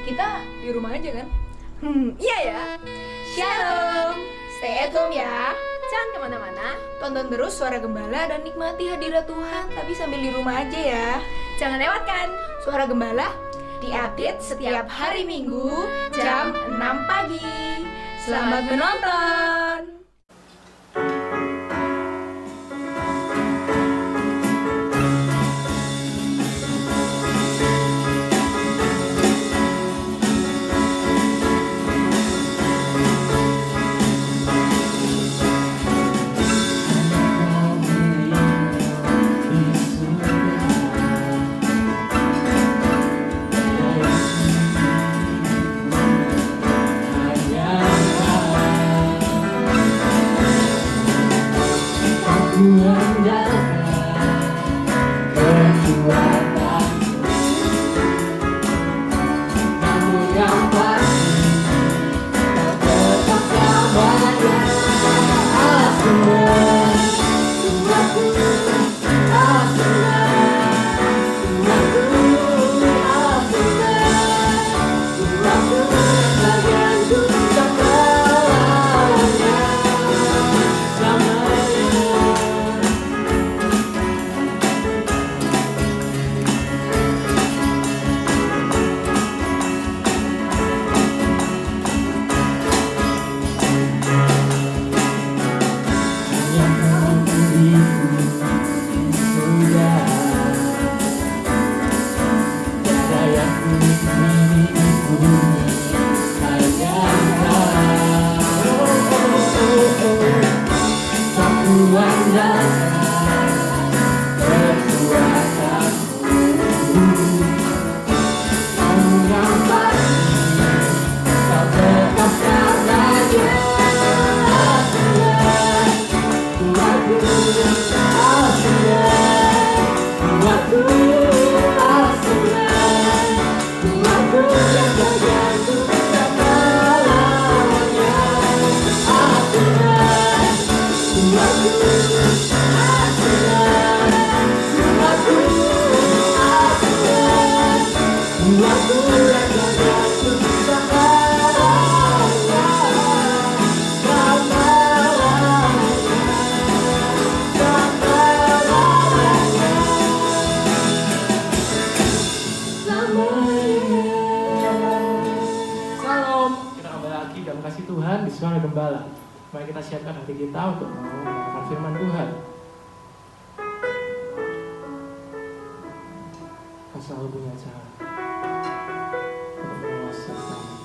Kita di rumah aja kan? Iya ya. Shalom. Stay at home ya. Jangan kemana-mana. Tonton terus Suara Gembala dan nikmati hadirat Tuhan, tapi sambil di rumah aja ya. Jangan lewatkan Suara Gembala diupdate setiap hari Minggu jam 6 pagi. Selamat menonton. Tuhan di Suara Gembala. Mari kita siapkan hati kita untuk mendengarkan firman Tuhan. Kita selalu punya cara untuk menguasai kami.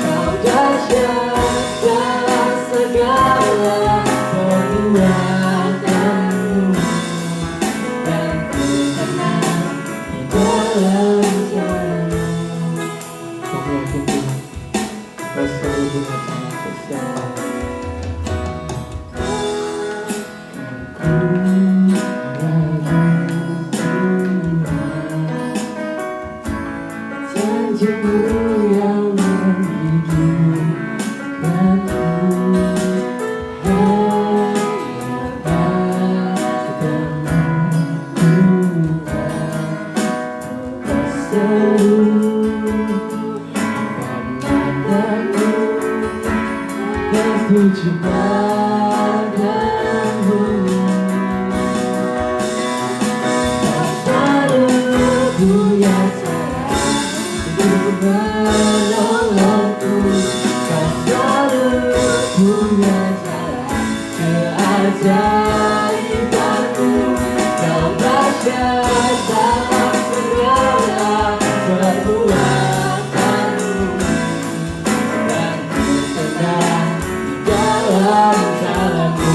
Kau dahsyat dalam segala keajaibanmu, kau dahsyat dalam segala perbuatanmu, dan ku tenang di dalam jalanmu.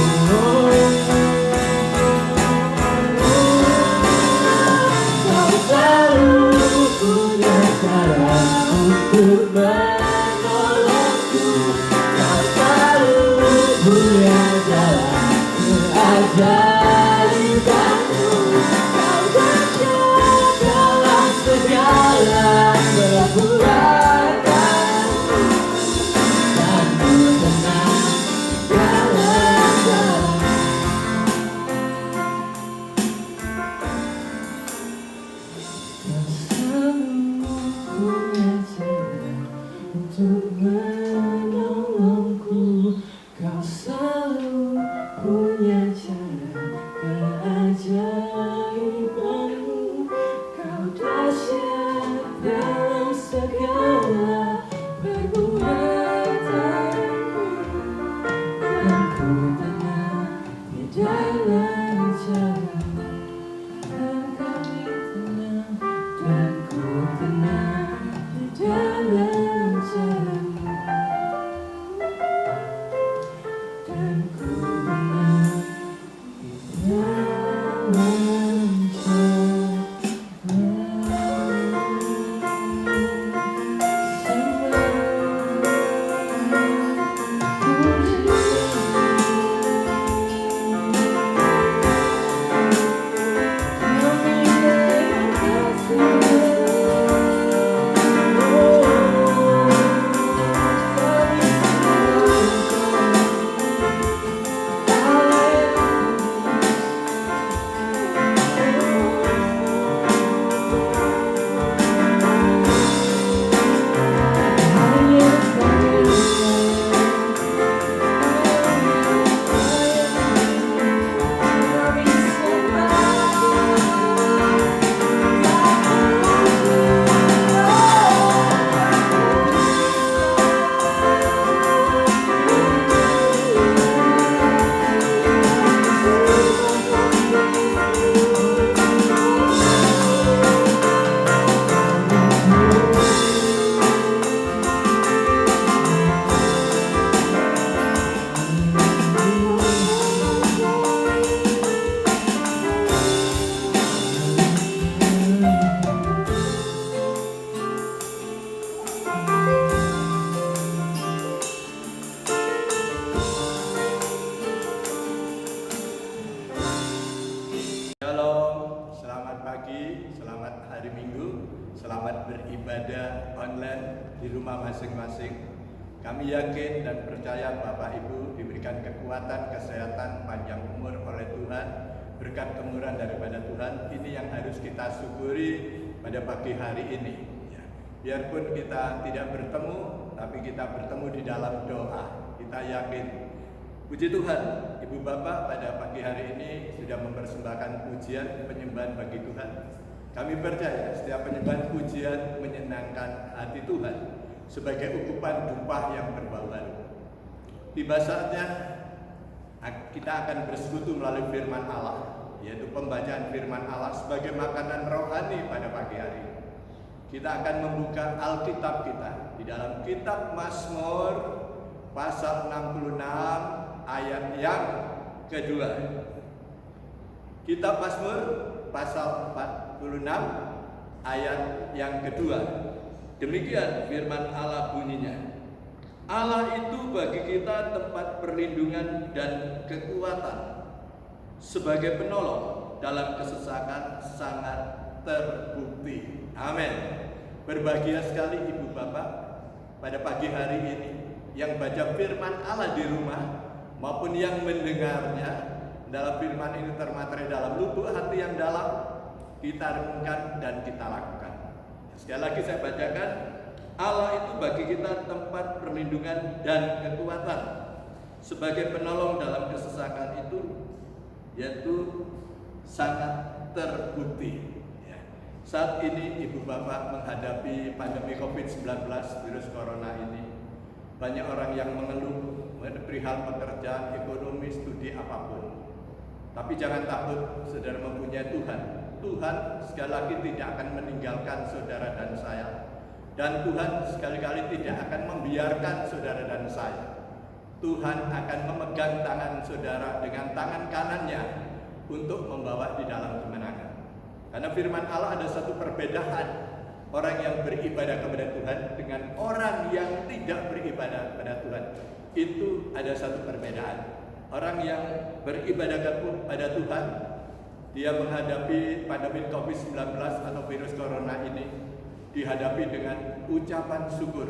Kau selalu punya cara untuk menolongku, kau selalu punya jalan keajaibanmu, kau dahsyat dalam segala perbuatanmu, dan ku tenang dalam jalanmu. Kau selalu punya cara untuk menolongku, kau selalu punya cara keajaibanmu, kau dahsyat dalam segala perbuatanmu, dan ku tenang di dalam jalanmu. Dan kami tenang, dan ku tenang di dalam jalanmu, dan ku tenang di dalam Shalom, selamat pagi, selamat hari Minggu, selamat beribadah online di rumah masing-masing. Kami yakin dan percaya Bapak Ibu diberikan kekuatan, kesehatan, panjang umur oleh Tuhan, berkat kemurahan daripada Tuhan. Ini yang harus kita syukuri pada pagi hari ini. Ya. Biarpun kita tidak bertemu, tapi kita bertemu di dalam doa. Kita yakin. Puji Tuhan, Ibu Bapak pada pagi hari ini sudah mempersembahkan pujian penyembahan bagi Tuhan. Kami percaya setiap penyembahan pujian menyenangkan hati Tuhan sebagai ukupan upah yang berbau harum. Tiba saatnya kita akan bersekutu melalui firman Allah, yaitu pembacaan firman Allah sebagai makanan rohani pada pagi hari ini. Kita akan membuka Alkitab kita di dalam kitab Mazmur pasal 66 ayat yang kedua. Kitab Mazmur pasal 46 ayat yang kedua. Demikian firman Allah bunyinya. Allah itu bagi kita tempat perlindungan dan kekuatan, sebagai penolong dalam kesesakan sangat terbukti. Amin. Berbahagia sekali Ibu Bapak pada pagi hari ini yang baca firman Allah di rumah maupun yang mendengarnya. Dalam firman ini termaterai dalam lubuk hati yang dalam, kita renungkan dan kita lakukan. Sekali lagi saya bacakan, Allah itu bagi kita tempat perlindungan dan kekuatan, sebagai penolong dalam kesesakan itu, yaitu sangat terbukti. Ya. Saat ini Ibu Bapak menghadapi pandemi COVID-19, virus corona ini, banyak orang yang mengeluh perihal pekerjaan, ekonomi, studi apapun. Tapi jangan takut, saudara mempunyai Tuhan. Tuhan sekali lagi tidak akan meninggalkan saudara dan saya. Dan Tuhan sekali-kali tidak akan membiarkan saudara dan saya. Tuhan akan memegang tangan saudara dengan tangan kanannya untuk membawa di dalam kemenangan. Karena firman Allah ada satu perbedaan orang yang beribadah kepada Tuhan dengan orang yang tidak beribadah kepada Tuhan. Itu ada satu perbedaan. Orang yang beribadah kepada Tuhan, dia menghadapi pandemi COVID-19 atau virus corona ini dihadapi dengan ucapan syukur.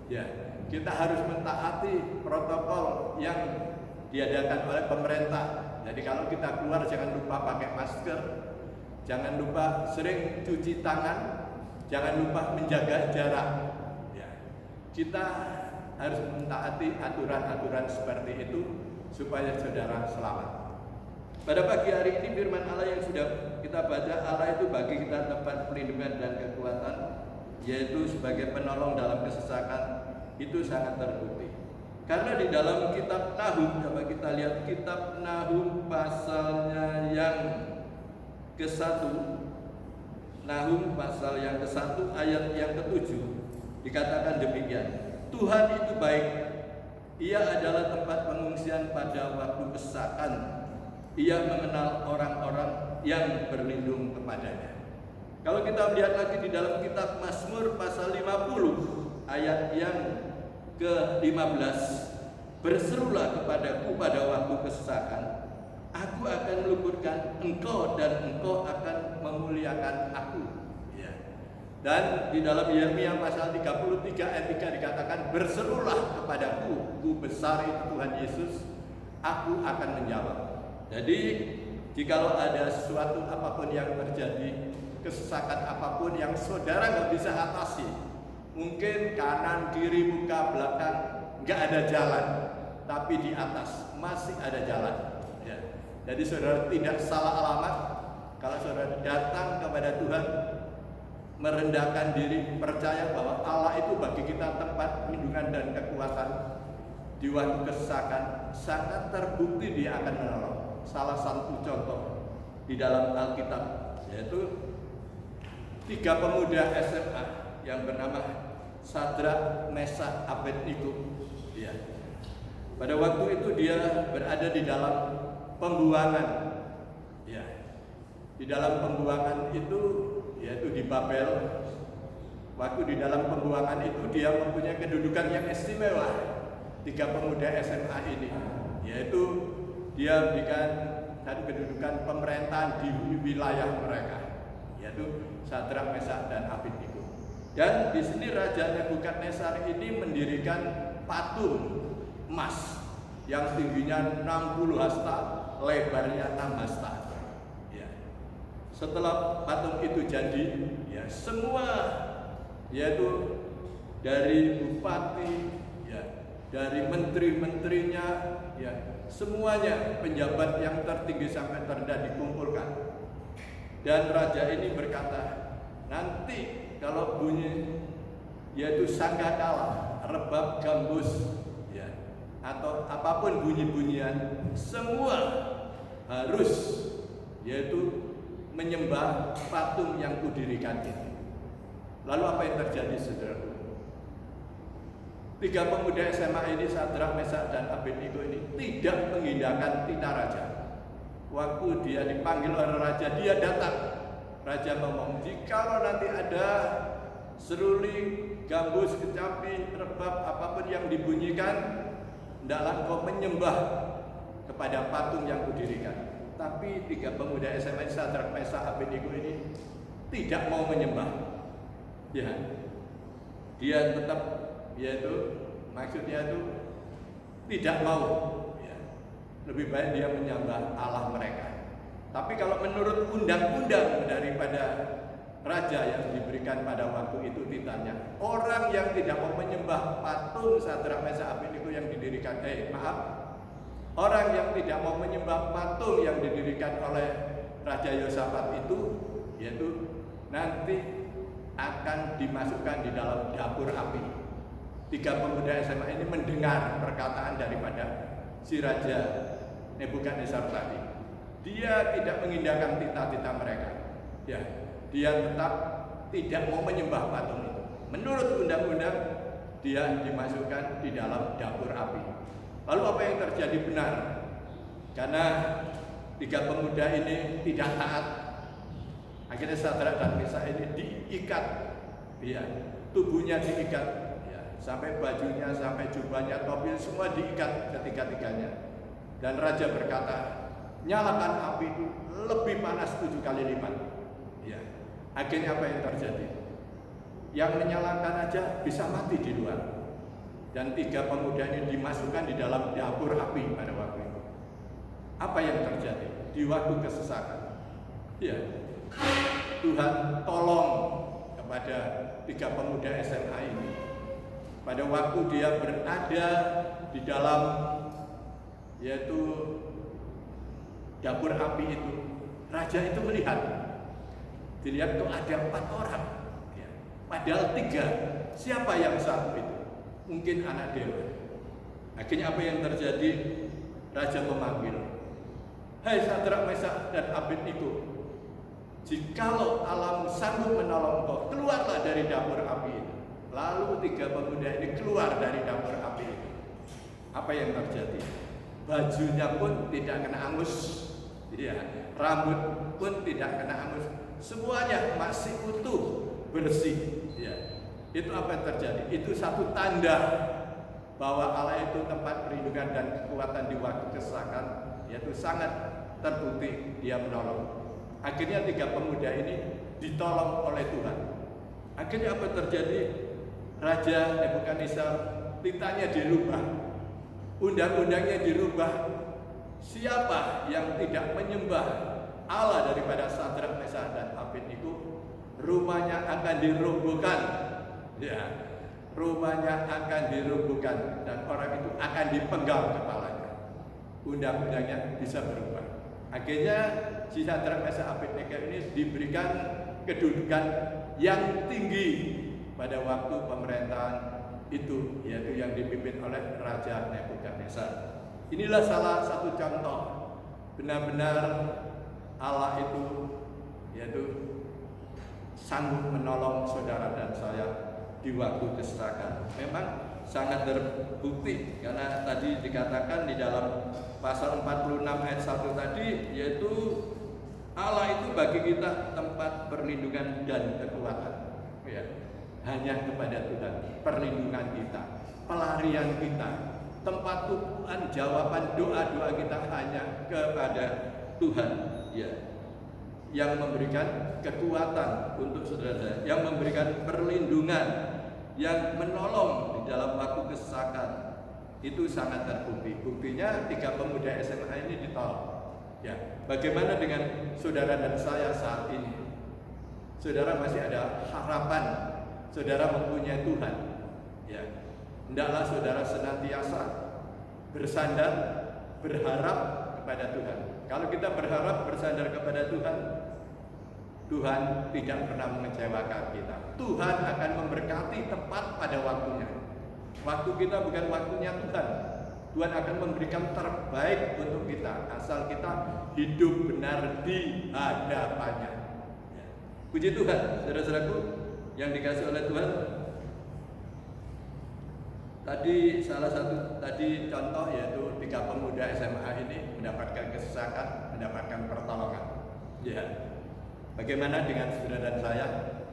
Ya, kita harus mentaati protokol yang diadakan oleh pemerintah. Jadi kalau kita keluar jangan lupa pakai masker, jangan lupa sering cuci tangan, jangan lupa menjaga jarak. Ya, kita harus mentaati aturan-aturan seperti itu supaya saudara selamat. Pada pagi hari ini firman Allah yang sudah kita baca, Allah itu bagi kita tempat perlindungan dan kekuatan, yaitu sebagai penolong dalam kesesakan, itu sangat terbukti. Karena di dalam kitab Nahum, coba kita lihat kitab Nahum pasalnya yang ke-1, Nahum pasal yang ke-1 ayat yang ke-7, dikatakan demikian, Tuhan itu baik, Ia adalah tempat pengungsian pada waktu kesesakan. Ia mengenal orang-orang yang berlindung kepadanya. Kalau kita melihat lagi di dalam kitab Mazmur pasal 50 ayat yang ke-15, berserulah kepadaku pada waktu kesesakan, aku akan meluputkan engkau dan engkau akan memuliakan aku. Dan di dalam Yeremia pasal 33 ayat 3 dikatakan, berserulah kepadaku, ku besar itu Tuhan Yesus, aku akan menjawab. Jadi jikalau ada sesuatu apapun yang terjadi, kesesakan apapun yang saudara nggak bisa atasi, mungkin kanan, kiri, muka, belakang nggak ada jalan, tapi di atas masih ada jalan. Ya. Jadi saudara tidak salah alamat kalau saudara datang kepada Tuhan, merendahkan diri, percaya bahwa Allah itu bagi kita tempat perlindungan dan kekuatan di waktu kesesakan, sangat terbukti Dia akan menolong. Salah satu contoh di dalam Alkitab yaitu 3 pemuda SMA yang bernama Sadrak, Meshak, Abednego. Ya. Pada waktu itu dia berada di dalam pembuangan. Ya. Di dalam pembuangan itu, yaitu di Babel. Waktu di dalam pembuangan itu dia mempunyai kedudukan yang istimewa. 3 pemuda SMA ini, yaitu dia berikan satu kedudukan pemerintahan di wilayah mereka, yaitu Sadrak, Meshak, dan Abednego. Dan di sini Raja Nebukadnezar ini mendirikan patung emas yang tingginya 60 hasta, lebarnya 6 hasta. Setelah patung itu jadi, ya semua, yaitu dari bupati, ya dari menteri-menterinya, ya semuanya penjabat yang tertinggi sampai terendah dikumpulkan. Dan raja ini berkata, nanti kalau bunyi, yaitu sangkakala, rebab, gambus, ya atau apapun bunyi-bunyian, semua harus, yaitu menyembah patung yang kudirikan itu. Lalu apa yang terjadi, saudara? 3 pemuda SMA ini, Sadrak, Meshak, dan Abednego ini tidak mengindahkan titah raja. Waktu dia dipanggil oleh raja, dia datang. Raja ngomong, jikalau nanti ada seruling, gambus, kecapi, rebab, apapun yang dibunyikan, hendaklah kau menyembah kepada patung yang kudirikan. Tapi 3 pemuda SMA Sadrak, Meshak, Abednego ini tidak mau menyembah. Ya, dia tetap, yaitu maksudnya itu tidak mau. Ya, lebih baik dia menyembah Allah mereka. Tapi kalau menurut undang-undang daripada raja yang diberikan pada waktu itu titahnya, orang yang tidak mau menyembah patung Sadrak, Meshak, Abednego yang didirikan, orang yang tidak mau menyembah patung yang didirikan oleh Raja Yosafat itu, yaitu nanti akan dimasukkan di dalam dapur api. 3 pemuda SMA ini mendengar perkataan daripada si Raja Nebukadnezar tadi. Dia tidak mengindahkan tita-tita mereka. Ya, dia tetap tidak mau menyembah patung itu. Menurut undang-undang, dia dimasukkan di dalam dapur api. Lalu apa yang terjadi benar? Karena 3 pemuda ini tidak taat. Akhirnya Sadrak dan Mesak ini diikat. Ya, tubuhnya diikat. Ya, sampai bajunya, sampai jubahnya, topi semua diikat ketiga-tiganya. Dan raja berkata, nyalakan api itu lebih panas 7 kali lipat. Ya. Akhirnya apa yang terjadi? Yang menyalakan aja bisa mati di luar. Dan 3 pemuda ini dimasukkan di dalam dapur api pada waktu itu. Apa yang terjadi? Di waktu kesesakan. Ya. Tuhan tolong kepada 3 pemuda SMA ini. Pada waktu dia berada di dalam yaitu dapur api itu, raja itu melihat, dilihat kok ada 4 orang, ya. Padahal 3. Siapa yang sanggup itu? Mungkin anak dewa. Akhirnya apa yang terjadi? Raja memanggil, hai Sadrak, Mesak, dan Abednego, jikalau Allahmu sanggup menolong kau, keluarlah dari dapur api itu. Lalu 3 pemuda ini keluar dari dapur api itu. Apa yang terjadi? Bajunya pun tidak kena angus, ya, rambut pun tidak kena angus, semuanya masih utuh, bersih. Ya. Itu apa yang terjadi? Itu satu tanda bahwa Allah itu tempat perlindungan dan kekuatan di waktu kesesakan, yaitu sangat terbukti dia menolong. Akhirnya 3 pemuda ini ditolong oleh Tuhan. Akhirnya apa yang terjadi? Raja Nebukadnezar, titanya dirubah, undang-undangnya dirubah. Siapa yang tidak menyembah Allah daripada Sadrak, Mesak, dan Abednego, rumahnya akan dirobohkan. Ya, rumahnya akan dirobohkan dan orang itu akan dipenggal kepalanya. Undang-undangnya bisa berubah. Akhirnya si Sadrak, Mesak, Abednego ini diberikan kedudukan yang tinggi pada waktu pemerintahan itu, yaitu yang dipimpin oleh Raja Nebukadnezar. Inilah salah satu contoh benar-benar Allah itu yaitu sanggup menolong saudara dan saya di waktu kesesakan. Memang sangat terbukti karena tadi dikatakan di dalam pasal 46 ayat 1 tadi, yaitu Allah itu bagi kita tempat perlindungan dan kekuatan. Ya. Hanya kepada Tuhan perlindungan kita, pelarian kita, tempat tumpuan jawaban doa-doa kita hanya kepada Tuhan, ya, yang memberikan kekuatan untuk saudara, yang memberikan perlindungan, yang menolong di dalam waktu kesesakan. Itu sangat terbukti. Buktinya 3 pemuda SMA ini ditolong. Ya, bagaimana dengan saudara dan saya saat ini? Saudara masih ada harapan. Saudara mempunyai Tuhan, ya. Hendaklah saudara senantiasa bersandar, berharap kepada Tuhan. Kalau kita berharap bersandar kepada Tuhan, Tuhan tidak pernah mengecewakan kita. Tuhan akan memberkati tepat pada waktunya. Waktu kita bukan waktunya Tuhan. Tuhan akan memberikan terbaik untuk kita, asal kita hidup benar di hadapannya. Ya. Puji Tuhan, saudara-saudaraku yang dikasih oleh Tuhan. Tadi salah satu contoh yaitu 3 pemuda SMA ini mendapatkan kesesakan, mendapatkan pertolongan. Ya. Bagaimana dengan saudara dan saya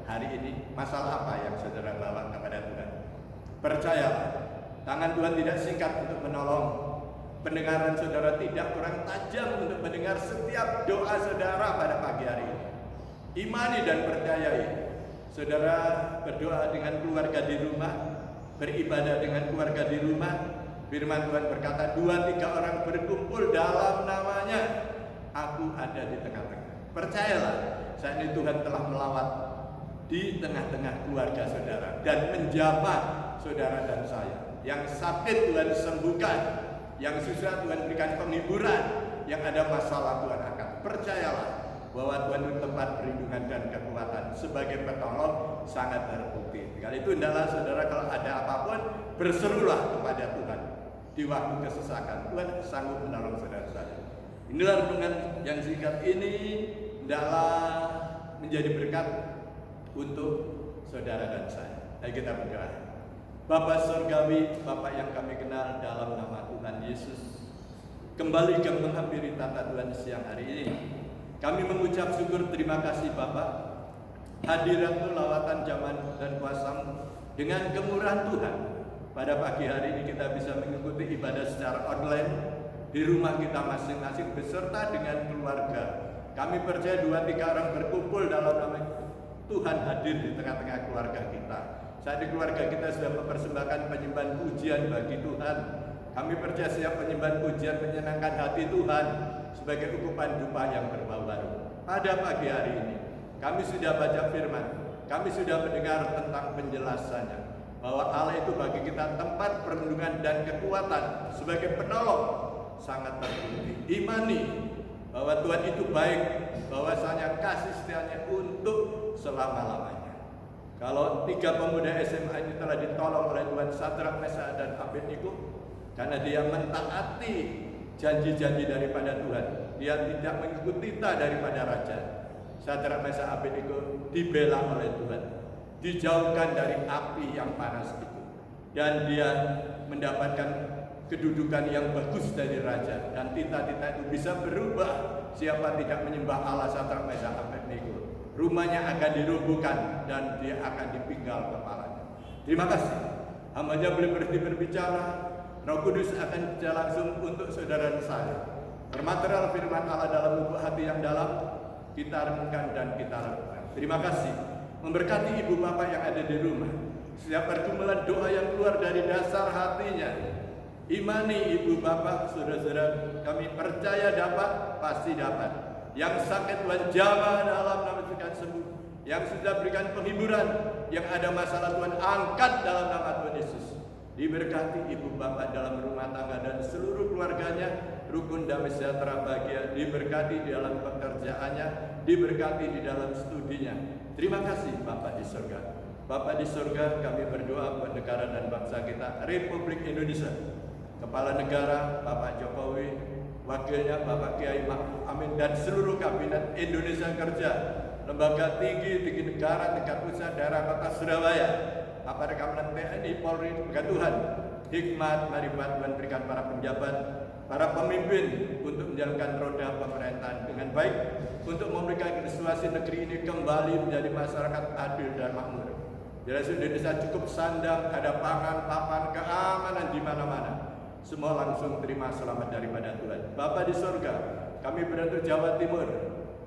hari ini? Masalah apa yang saudara bawa kepada Tuhan? Percayalah, tangan Tuhan tidak singkat untuk menolong. Pendengaran saudara tidak kurang tajam untuk mendengar setiap doa saudara pada pagi hari ini. Imani dan percayai. Saudara berdoa dengan keluarga di rumah, beribadah dengan keluarga di rumah. Firman Tuhan berkata, 2-3 orang berkumpul dalam namanya, aku ada di tengah-tengah. Percayalah, saat ini Tuhan telah melawat di tengah-tengah keluarga saudara dan menjamah saudara dan saya. Yang sakit Tuhan sembuhkan, yang susah Tuhan berikan penghiburan, yang ada masalah Tuhan angkat. Percayalah bahwa Tuhan itu tempat perlindungan dan kekuatan sebagai penolong sangat terbukti. Kali itu hendaklah saudara kalau ada apapun berserulah kepada Tuhan. di waktu kesesakan. Tuhan sanggup menolong saudara saya. Inilah renungan yang singkat ini hendaklah menjadi berkat untuk saudara dan saya. Ayo kita berdoa. Bapa Surgawi, Bapa yang kami kenal dalam nama Tuhan Yesus, kembali kami menghampiri tata Tuhan siang hari ini. Kami mengucap syukur terima kasih Bapa. Hadirat-Mu lawatan zaman dan kuasa-Mu dengan kemurahan Tuhan. Pada pagi hari ini kita bisa mengikuti ibadah secara online di rumah kita masing-masing beserta dengan keluarga. Kami percaya 2-3 orang berkumpul dalam nama Tuhan hadir di tengah-tengah keluarga kita. Saat di keluarga kita sudah mempersembahkan penyembahan pujian bagi Tuhan. Kami percaya setiap penyembahan pujian menyenangkan hati Tuhan sebagai ukupan dupa yang berbau baru. Pada pagi hari ini kami sudah baca firman, kami sudah mendengar tentang penjelasannya, bahwa Allah itu bagi kita tempat perlindungan dan kekuatan sebagai penolong sangat terbukti. Imani bahwa Tuhan itu baik, bahwasanya kasih setianya untuk selama-lamanya. Kalau 3 pemuda SMA ini telah ditolong oleh Tuhan, Sadrak, Mesak, dan Abednego, karena dia mentaati janji-janji daripada Tuhan, dia tidak mengikuti titah daripada raja. Sadrak, Mesak, Abednego dibela oleh Tuhan, dijauhkan dari api yang panas itu, dan dia mendapatkan kedudukan yang bagus dari raja, dan titah-titah itu bisa berubah. Siapa tidak menyembah Allah Sadrak, Mesak, Abednego, rumahnya akan dirubuhkan dan dia akan dipinggal kepalanya. Terima kasih. Hamba-Nya boleh berhenti berbicara. Roh Kudus akan bicara langsung untuk saudara saya. Bermateral firman Allah dalam lubuk hati yang dalam, kita renungkan dan kita lakukan. Terima kasih. Memberkati ibu bapak yang ada di rumah. Setiap pergumulan doa yang keluar dari dasar hatinya, imani ibu bapak, saudara-saudara kami percaya dapat, pasti dapat. Yang sakit Tuhan jamah dalam nama Tuhan sembuh. Yang sudah berikan penghiburan, yang ada masalah Tuhan angkat dalam nama Tuhan Yesus. Diberkati ibu bapak dalam rumah tangga dan seluruh keluarganya, rukun damai sejahtera bahagia, diberkati di dalam pekerjaannya, diberkati di dalam studinya. Terima kasih Bapak di surga. Bapak di surga, kami berdoa buat negara dan bangsa kita, Republik Indonesia. Kepala negara Bapak Jokowi, wakilnya Bapak Kiai Ma'ruf Amin, dan seluruh kabinet Indonesia Kerja, lembaga tinggi negara, tingkat pusat, daerah, kota Surabaya, aparat keamanan TNI, Polri, berikan Tuhan hikmat, marifat Tuhan berikan para penjabat, para pemimpin untuk menjalankan roda pemerintahan dengan baik, untuk memberikan situasi negeri ini kembali menjadi masyarakat adil dan makmur. Biar Indonesia cukup sandang, ada pangan, papan, keamanan di mana-mana. Semua langsung terima selamat daripada Tuhan. Bapa di surga, kami beruntuk Jawa Timur,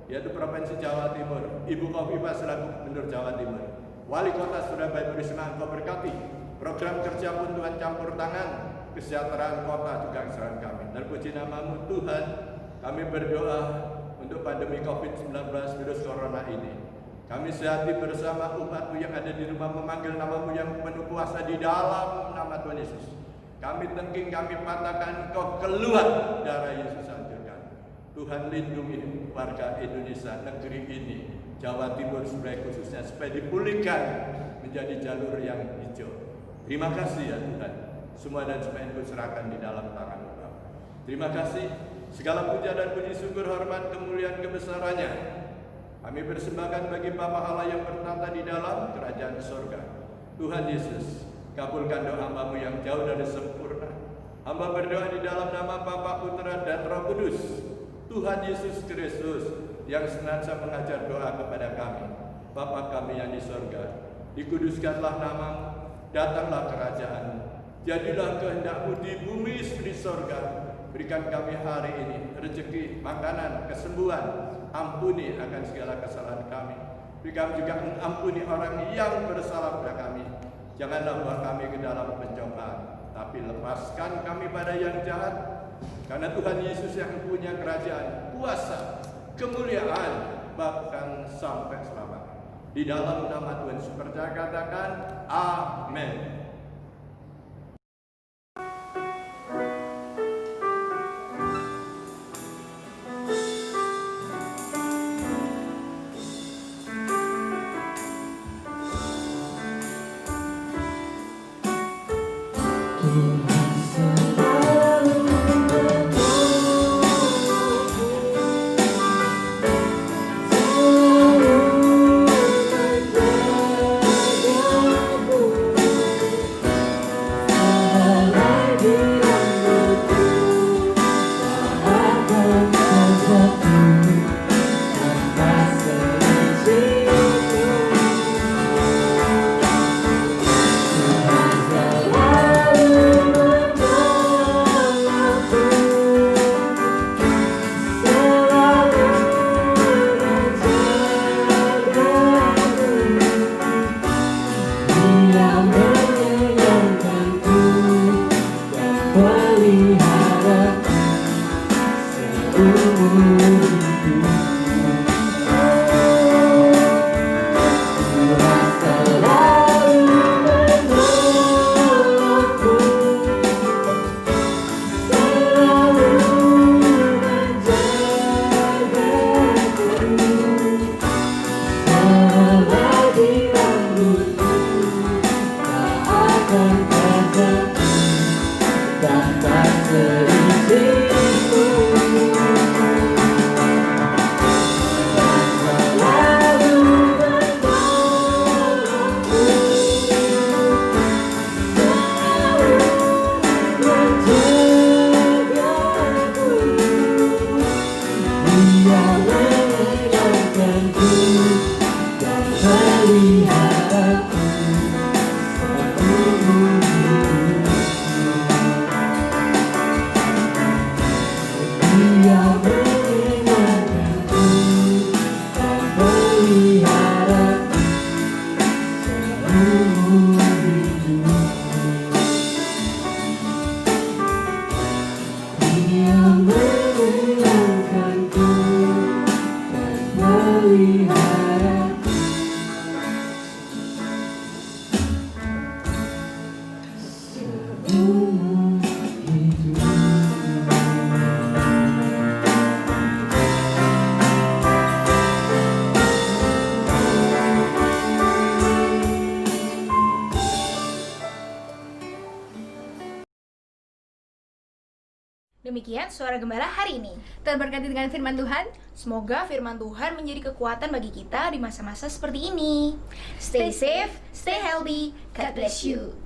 yaitu Provinsi Jawa Timur, Ibu Khofifah selaku Gubernur Jawa Timur, Wali Kota Surabaya Bu Risma, Engkau berkati. Program kerja pun Tuhan campur tangan, kesejahteraan kota juga kesehatan kami. Dan puji nama-Mu Tuhan, kami berdoa untuk pandemi COVID-19 virus corona ini. Kami sehati bersama umat-Mu yang ada di rumah memanggil nama-Mu yang penuh kuasa di dalam nama Tuhan Yesus. Kami tengking, kami patahkan, Engkau keluar, darah Yesus hancurkan. Tuhan lindungi warga Indonesia, negeri ini, Jawa Timur sebagai khususnya, supaya dipulihkan menjadi jalur yang hijau. Terima kasih ya Tuhan. Semua dan semua yang kuserahkan di dalam tangan-Mu. Terima kasih. Segala puja dan puji syukur, hormat, kemuliaan, kebesarannya kami persembahkan bagi Bapa Allah yang bertata di dalam kerajaan surga. Tuhan Yesus, kabulkan doa hamba-Mu yang jauh dari sempurna. Hamba berdoa di dalam nama Bapa, Putra, dan Roh Kudus. Tuhan Yesus Kristus yang senantiasa mengajar doa kepada kami. Bapa kami yang di surga, dikuduskanlah nama-Mu, datanglah kerajaan-Mu, jadilah kehendak-Mu di bumi seperti di surga. Berikan kami hari ini rezeki, makanan, kesembuhan. Ampuni akan segala kesalahan kami. Berikan juga mengampuni orang yang bersalah pada kami. Janganlah bawa kami ke dalam pencobaan, tapi lepaskan kami pada yang jahat. Karena Tuhan Yesus yang punya kerajaan, kuasa, kemuliaan, bahkan sampai selamanya. Di dalam nama Tuhan Yesus percaya, katakan amin. Tuhan selalu Demikian Suara Gembala hari ini. Terberkati dengan firman Tuhan. Semoga firman Tuhan menjadi kekuatan bagi kita di masa-masa seperti ini. Stay safe, stay healthy, God bless you.